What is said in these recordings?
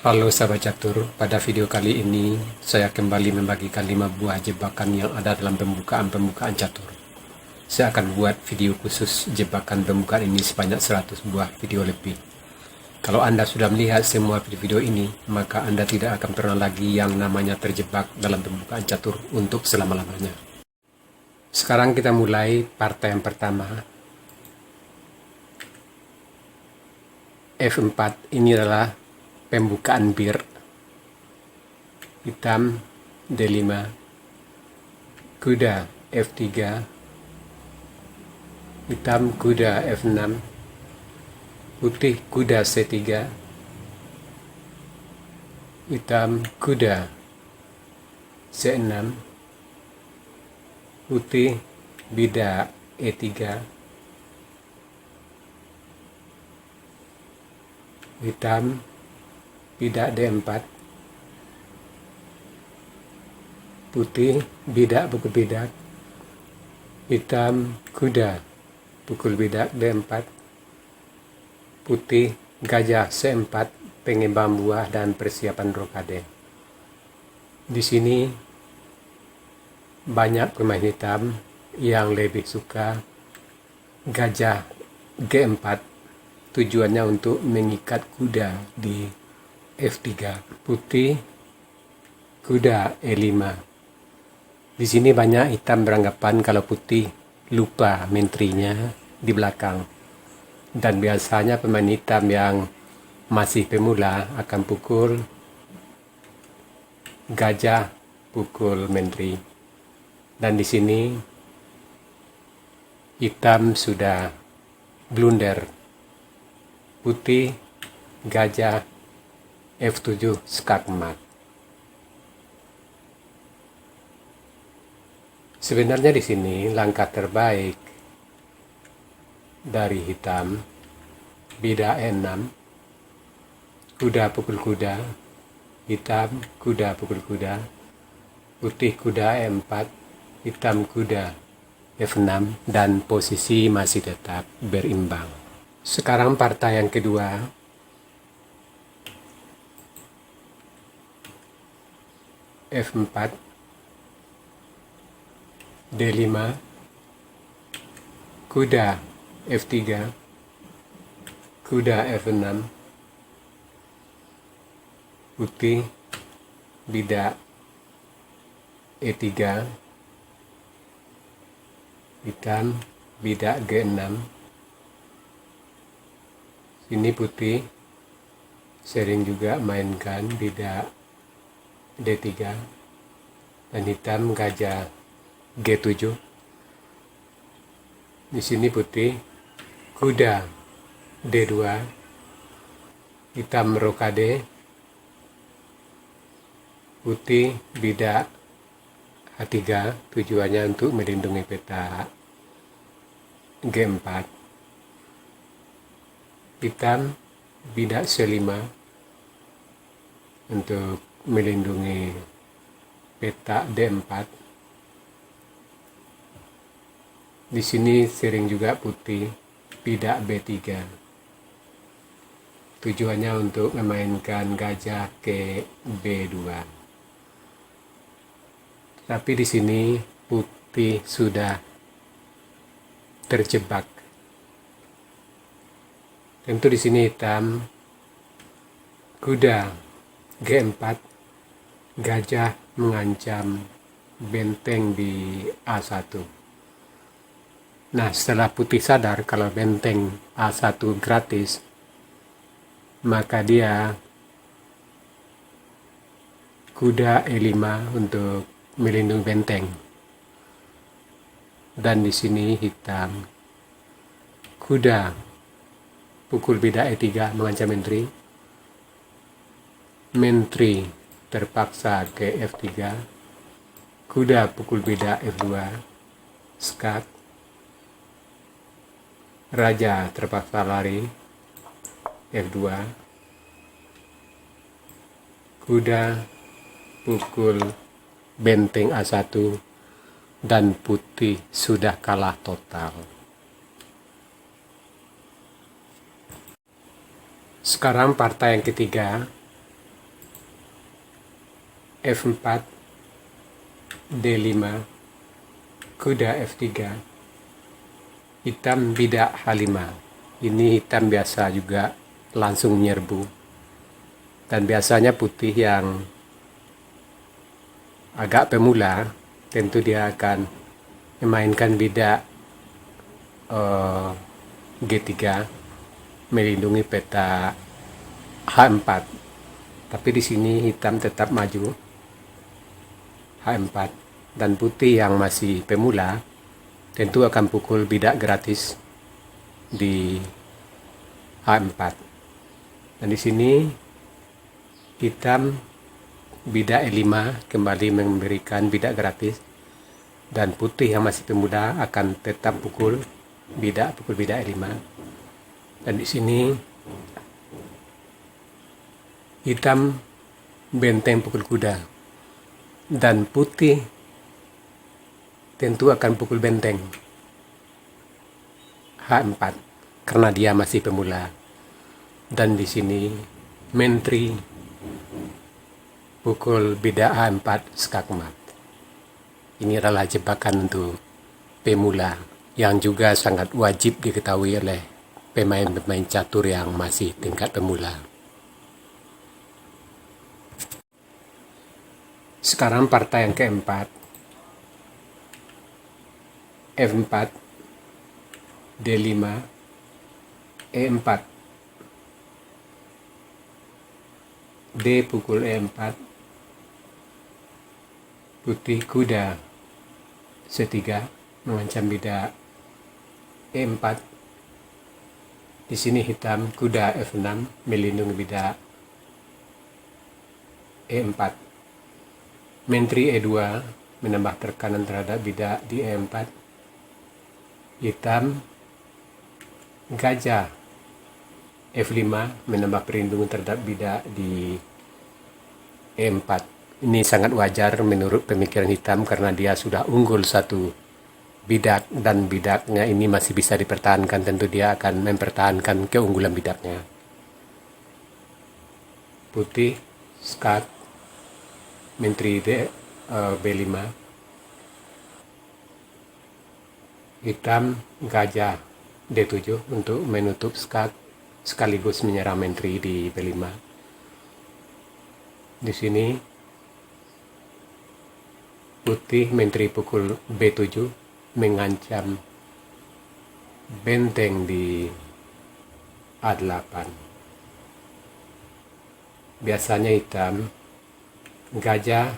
Halo sahabat catur, pada video kali ini saya kembali membagikan 5 buah jebakan yang ada dalam pembukaan catur. Saya akan buat video khusus jebakan pembukaan ini sebanyak 100 buah video lebih. Kalau Anda sudah melihat semua video ini, maka Anda tidak akan pernah lagi yang namanya terjebak dalam pembukaan catur untuk selama-lamanya. Sekarang kita mulai partai yang pertama. F4 ini adalah pembukaan bir. Hitam D5, kuda F3, hitam kuda F6, putih kuda C3, hitam kuda C6, putih bidak E3, hitam bidak D4, putih bidak pukul bidak, hitam kuda pukul bidak D4, putih gajah C4, pengembang buah dan persiapan rokade. Di sini banyak pemain hitam yang lebih suka gajah G4, tujuannya untuk mengikat kuda di F3. Putih kuda E5. Di sini banyak hitam beranggapan kalau putih lupa menterinya di belakang. Dan biasanya pemain hitam yang masih pemula akan pukul gajah pukul menteri. Dan di sini hitam sudah blunder. Putih gajah F7 skakmat. Sebenarnya di sini langkah terbaik dari hitam bidak E6, kuda pukul kuda, hitam kuda pukul kuda, putih kuda E4, hitam kuda F6, dan posisi masih tetap berimbang. Sekarang partai yang kedua. F4, D5, kuda F3, kuda F6, putih bidak E3, hitam bidak G6. Sini putih sering juga mainkan bidak D3, dan hitam gajah G7. Di sini putih kuda D2, hitam rokade, putih bidak H3, tujuannya untuk melindungi peta G4. Hitam bidak C5 untuk melindungi peta D4. Di sini sering juga putih bidak B3. Tujuannya untuk memainkan gajah ke B2. Tapi di sini putih sudah terjebak. Tentu di sini hitam kuda G4, gajah mengancam benteng di A1. Nah, setelah putih sadar kalau benteng A1 gratis, maka dia kuda E5 untuk melindungi benteng. Dan di sini hitam kuda pukul bidak E3 mengancam menteri. Menteri terpaksa ke F3. Kuda pukul bidak F2, skak. Raja terpaksa lari F2. Kuda pukul benteng A1, dan putih sudah kalah total. Sekarang partai yang ketiga, F4, D5, kuda F3, hitam bidak H5. Ini hitam biasa juga langsung menyerbu, dan biasanya putih yang agak pemula tentu dia akan memainkan bidak G3 melindungi peta H4. Tapi di sini hitam tetap maju H4, dan putih yang masih pemula tentu akan pukul bidak gratis di H4. Dan di sini hitam bidak E5 kembali memberikan bidak gratis, dan putih yang masih pemuda akan tetap pukul bidak E5. Dan di sini hitam benteng pukul kuda, dan putih tentu akan pukul benteng H4 karena dia masih pemula. Dan di sini menteri pukul bidak H4 skakmat. Ini adalah jebakan untuk pemula yang juga sangat wajib diketahui oleh pemain-pemain catur yang masih tingkat pemula. Sekarang partai yang keempat, F4, D5, E4, D pukul E4, putih kuda C3 mengancam bidak E4. Di sini hitam kuda F6 melindungi bidak E4. Menteri E2 menambah tekanan terhadap bidak di E4. Hitam gajah F5 menambah perlindungan terhadap bidak di E4. Ini sangat wajar menurut pemikiran hitam karena dia sudah unggul satu bidak, dan bidaknya ini masih bisa dipertahankan. Tentu dia akan mempertahankan keunggulan bidaknya. Putih skak menteri B5, hitam gajah D7 untuk menutup skak sekaligus menyerang menteri di B5. Di sini putih menteri pukul B7 mengancam benteng di A8. Biasanya hitam gajah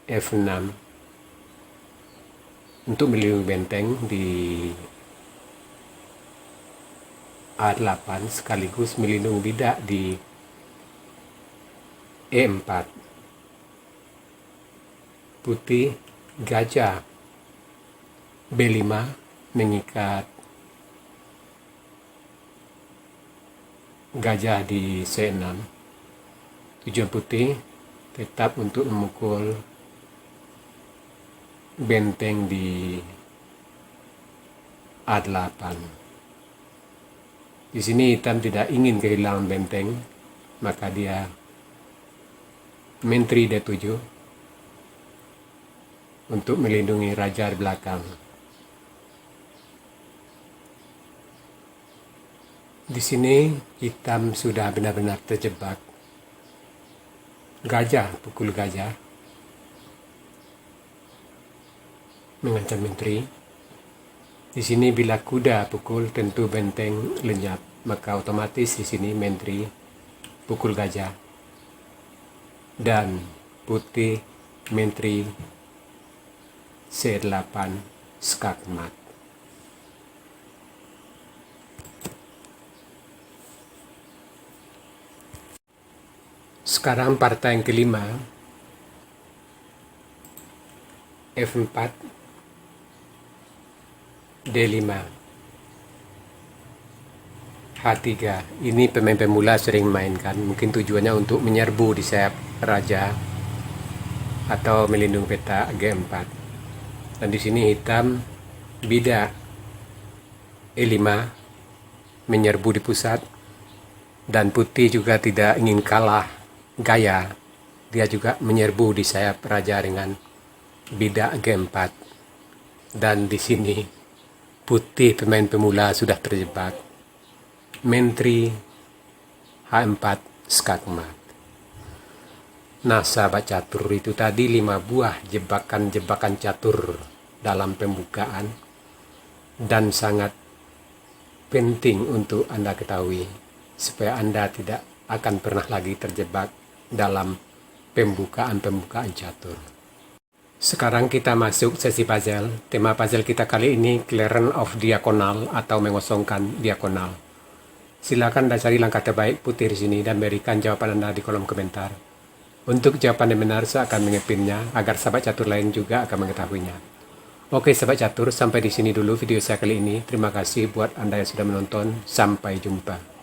F6 untuk melindungi benteng di A8 sekaligus melindungi bidak di E4. Putih gajah B5 mengikat gajah di C6. Tujuan putih tetap untuk memukul benteng di A8. Di sini hitam tidak ingin kehilangan benteng, maka dia menteri D7 untuk melindungi raja di belakang. Di sini hitam sudah benar-benar terjebak. Gajah pukul gajah mengancam menteri. Di sini bila kuda pukul tentu benteng lenyap, maka otomatis di sini menteri pukul gajah, dan putih menteri C8 skakmat. Sekarang partai yang kelima, F4, D5, H3. Ini pemain pemula sering mainkan, mungkin tujuannya untuk menyerbu di sayap raja atau melindungi peta G4. Dan di sini hitam bidak E5 menyerbu di pusat, dan putih juga tidak ingin kalah gaya Dia juga menyerbu di sayap raja dengan bidak G4. Dan di sini putih pemain pemula sudah terjebak. Menteri H4 skakmat. Nah, sahabat catur, itu tadi 5 buah jebakan-jebakan catur dalam pembukaan, dan sangat penting untuk Anda ketahui supaya Anda tidak akan pernah lagi terjebak dalam pembukaan-pembukaan catur. Sekarang kita masuk sesi puzzle. Tema puzzle kita kali ini clearance of diagonal atau mengosongkan diagonal. Silakan Anda cari langkah terbaik putih di sini dan berikan jawaban Anda di kolom komentar. Untuk jawaban yang benar, saya akan mengepinnya agar sahabat catur lain juga akan mengetahuinya. Oke sahabat catur, sampai di sini dulu video saya kali ini. Terima kasih buat Anda yang sudah menonton. Sampai jumpa.